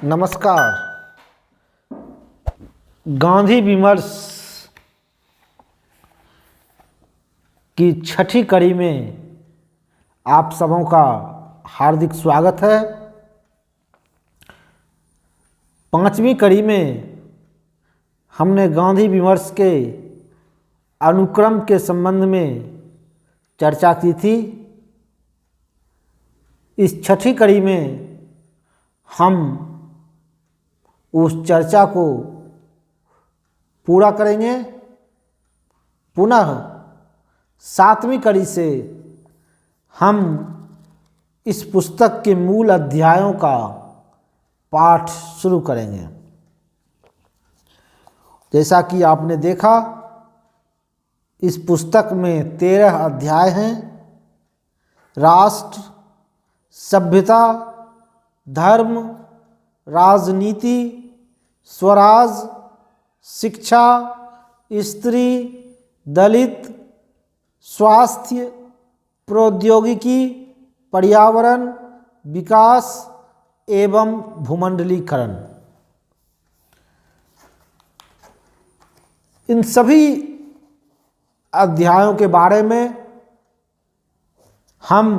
नमस्कार। गांधी विमर्श की छठी कड़ी में आप सबों का हार्दिक स्वागत है। पांचवी कड़ी में हमने गांधी विमर्श के अनुक्रम के संबंध में चर्चा की थी। इस छठी कड़ी में हम उस चर्चा को पूरा करेंगे। पुनः सातवीं कड़ी से हम इस पुस्तक के मूल अध्यायों का पाठ शुरू करेंगे। जैसा कि आपने देखा, इस पुस्तक में 13 अध्याय हैं। राष्ट्र, सभ्यता, धर्म, राजनीति, स्वराज, शिक्षा, स्त्री, दलित, स्वास्थ्य, प्रौद्योगिकी, पर्यावरण, विकास एवं भूमंडलीकरण। इन सभी अध्यायों के बारे में हम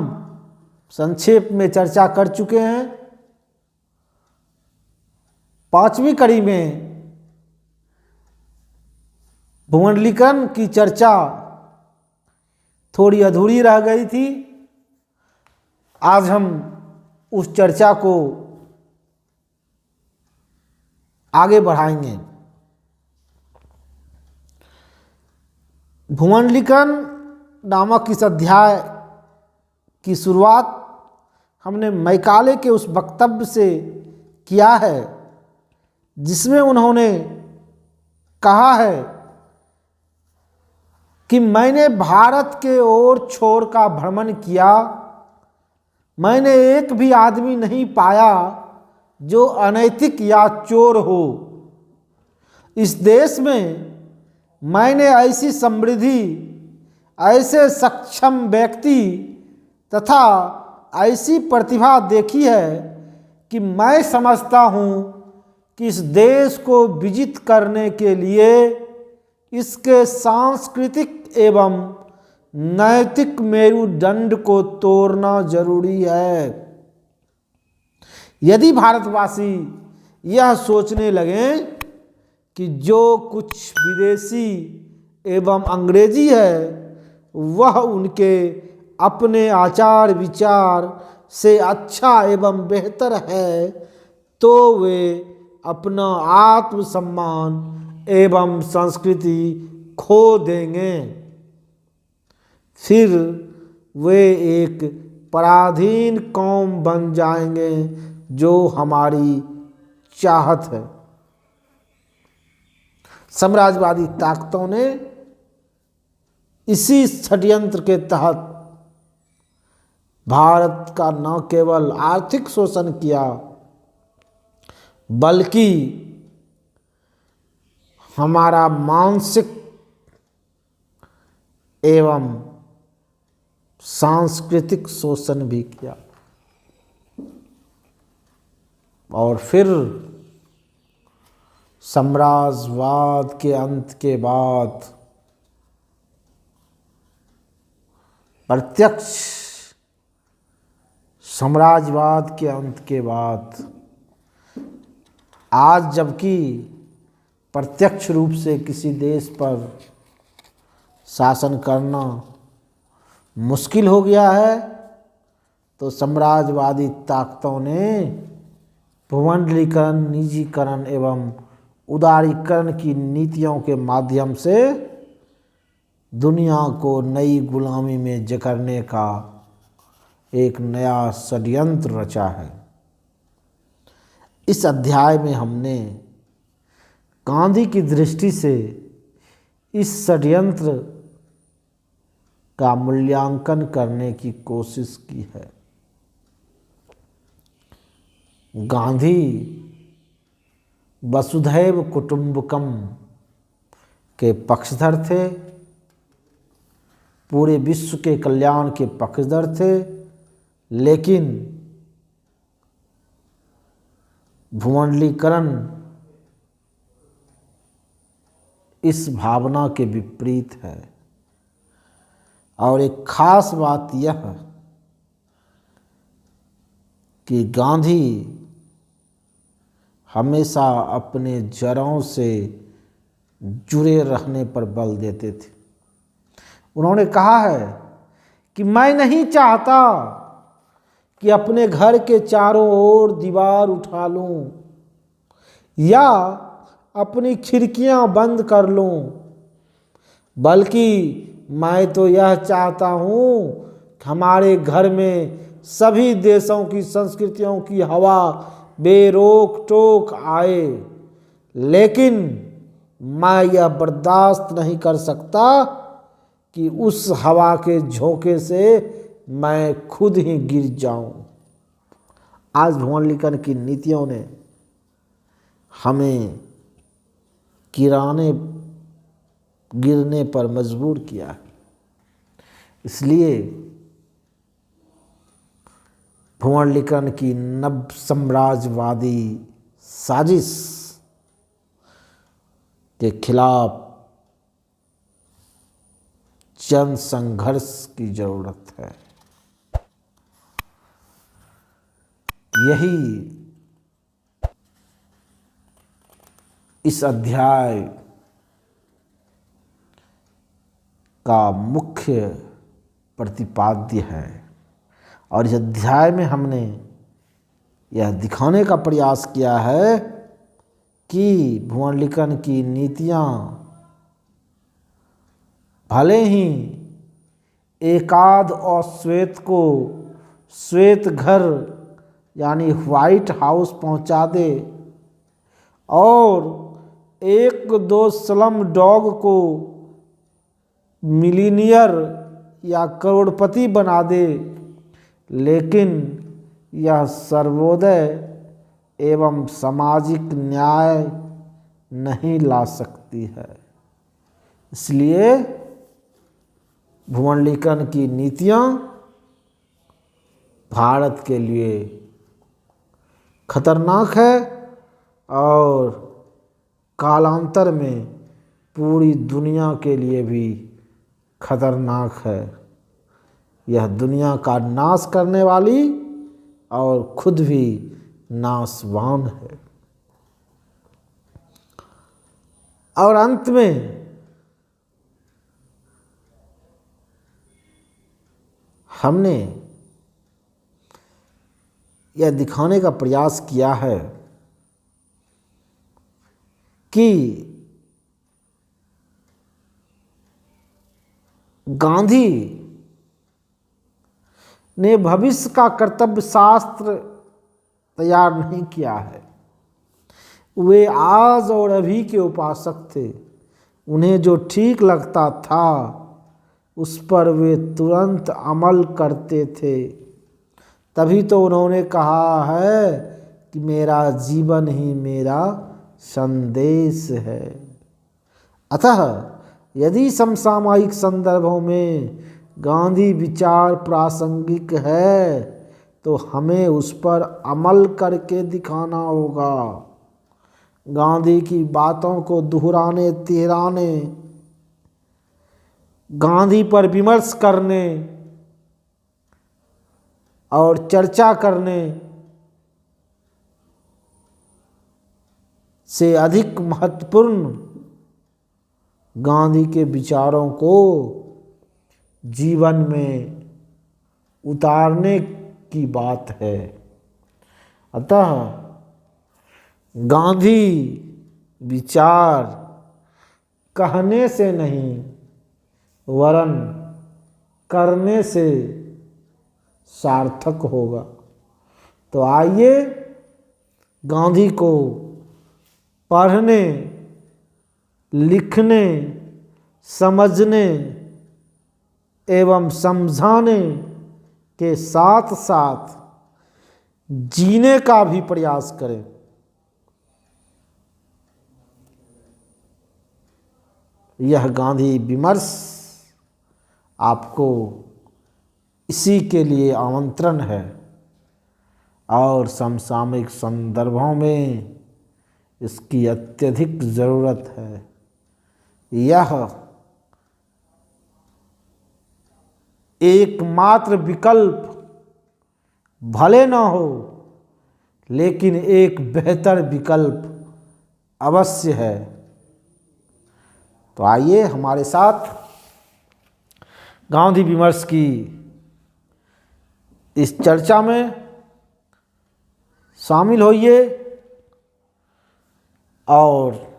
संक्षेप में चर्चा कर चुके हैं। पांचवी कड़ी में भूमंडलीकरण की चर्चा थोड़ी अधूरी रह गई थी। आज हम उस चर्चा को आगे बढ़ाएंगे। भूमंडलीकरण नामक इस अध्याय की शुरुआत हमने मैकाले के उस वक्तव्य से किया है, जिसमें उन्होंने कहा है कि मैंने भारत के ओर छोर का भ्रमण किया, मैंने एक भी आदमी नहीं पाया जो अनैतिक या चोर हो। इस देश में मैंने ऐसी समृद्धि, ऐसे सक्षम व्यक्ति तथा ऐसी प्रतिभा देखी है कि मैं समझता हूँ कि इस देश को विजित करने के लिए इसके सांस्कृतिक एवं नैतिक मेरुदंड को तोड़ना जरूरी है। यदि भारतवासी यह सोचने लगें कि जो कुछ विदेशी एवं अंग्रेजी है वह उनके अपने आचार विचार से अच्छा एवं बेहतर है, तो वे अपना आत्मसम्मान एवं संस्कृति खो देंगे। फिर वे एक पराधीन कौम बन जाएंगे जो हमारी चाहत है। साम्राज्यवादी ताकतों ने इसी षड्यंत्र के तहत भारत का न केवल आर्थिक शोषण किया, बल्कि हमारा मानसिक एवं सांस्कृतिक शोषण भी किया। और फिर साम्राज्यवाद के अंत के बाद, प्रत्यक्ष साम्राज्यवाद के अंत के बाद, आज जबकि प्रत्यक्ष रूप से किसी देश पर शासन करना मुश्किल हो गया है, तो साम्राज्यवादी ताकतों ने भूमंडलीकरण, निजीकरण एवं उदारीकरण की नीतियों के माध्यम से दुनिया को नई गुलामी में जकड़ने का एक नया षड्यंत्र रचा है। इस अध्याय में हमने गांधी की दृष्टि से इस षड्यंत्र का मूल्यांकन करने की कोशिश की है। गांधी वसुधैव कुटुंबकम के पक्षधर थे, पूरे विश्व के कल्याण के पक्षधर थे, लेकिन भुवंडलीकरण इस भावना के विपरीत है। और एक खास बात यह कि गांधी हमेशा अपने जड़ों से जुड़े रहने पर बल देते थे। उन्होंने कहा है कि मैं नहीं चाहता कि अपने घर के चारों ओर दीवार उठा लूं या अपनी खिड़कियां बंद कर लूं, बल्कि मैं तो यह चाहता हूं कि हमारे घर में सभी देशों की संस्कृतियों की हवा बेरोक टोक आए। लेकिन मैं यह बर्दाश्त नहीं कर सकता कि उस हवा के झोंके से मैं खुद ही गिर जाऊं। आज भुवंडलीकरण की नीतियों ने हमें गिरने पर मजबूर किया है। इसलिए भुवंडलीकरण की नव साम्राज्यवादी साजिश के खिलाफ जन संघर्ष की जरूरत है। यही इस अध्याय का मुख्य प्रतिपाद्य है। और इस अध्याय में हमने यह दिखाने का प्रयास किया है कि भुवंडलीकरण की नीतियां भले ही एकाध और श्वेत को श्वेत घर यानी व्हाइट हाउस पहुंचा दे और एक दो स्लम डॉग को मिलीनियर या करोड़पति बना दे, लेकिन यह सर्वोदय एवं सामाजिक न्याय नहीं ला सकती है। इसलिए भुवंडलीकरण की नीतियां भारत के लिए खतरनाक है और कालांतर में पूरी दुनिया के लिए भी खतरनाक है। यह दुनिया का नाश करने वाली और खुद भी नाशवान है। और अंत में हमने यह दिखाने का प्रयास किया है कि गांधी ने भविष्य का कर्तव्य शास्त्र तैयार नहीं किया है। वे आज और अभी के उपासक थे। उन्हें जो ठीक लगता था उस पर वे तुरंत अमल करते थे। तभी तो उन्होंने कहा है कि मेरा जीवन ही मेरा संदेश है। अतः यदि समसामयिक संदर्भों में गांधी विचार प्रासंगिक है तो हमें उस पर अमल करके दिखाना होगा। गांधी की बातों को दोहराने तिहराने, गांधी पर विमर्श करने और चर्चा करने से अधिक महत्वपूर्ण गांधी के विचारों को जीवन में उतारने की बात है। अतः गांधी विचार कहने से नहीं वरन करने से सार्थक होगा। तो आइए गांधी को पढ़ने, लिखने, समझने एवं समझाने के साथ साथ जीने का भी प्रयास करें। यह गांधी विमर्श आपको इसी के लिए आमंत्रण है। और समसामयिक संदर्भों में इसकी अत्यधिक ज़रूरत है। यह एकमात्र विकल्प भले न हो, लेकिन एक बेहतर विकल्प अवश्य है। तो आइए हमारे साथ गांधी विमर्श की इस चर्चा में शामिल होइए और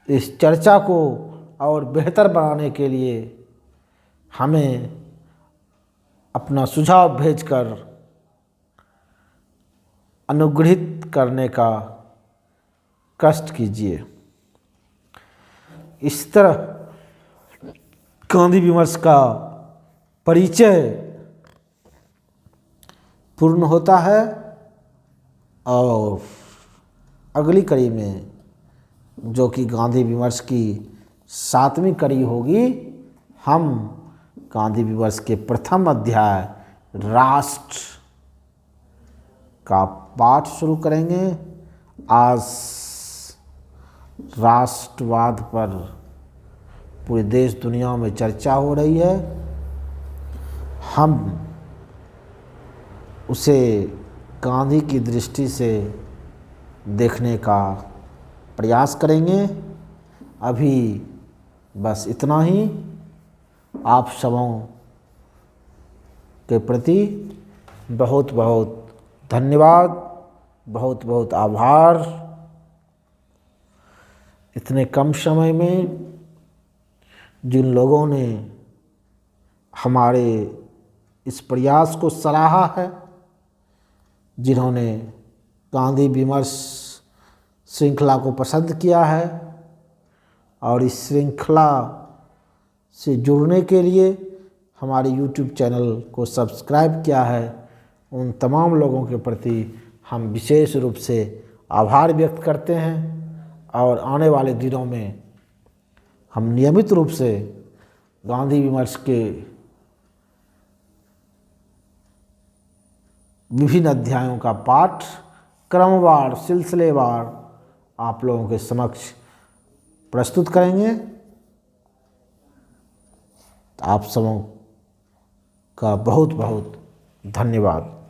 इस चर्चा को और बेहतर बनाने के लिए हमें अपना सुझाव भेजकर अनुग्रहित करने का कष्ट कीजिए। इस तरह गांधी विमर्श का परिचय पूर्ण होता है और अगली कड़ी में, जो कि गांधी विमर्श की 7वीं कड़ी होगी, हम गांधी विमर्श के प्रथम अध्याय राष्ट्र का पाठ शुरू करेंगे। आज राष्ट्रवाद पर पूरे देश दुनिया में चर्चा हो रही है। हम उसे गांधी की दृष्टि से देखने का प्रयास करेंगे। अभी बस इतना ही। आप सबों के प्रति बहुत बहुत धन्यवाद, बहुत बहुत आभार। इतने कम समय में जिन लोगों ने हमारे इस प्रयास को सराहा है, जिन्होंने गांधी विमर्श श्रृंखला को पसंद किया है और इस श्रृंखला से जुड़ने के लिए हमारे YouTube चैनल को सब्सक्राइब किया है, उन तमाम लोगों के प्रति हम विशेष रूप से आभार व्यक्त करते हैं। और आने वाले दिनों में हम नियमित रूप से गांधी विमर्श के विभिन्न अध्यायों का पाठ क्रमवार, सिलसिलेवार आप लोगों के समक्ष प्रस्तुत करेंगे। आप सबों का बहुत बहुत धन्यवाद।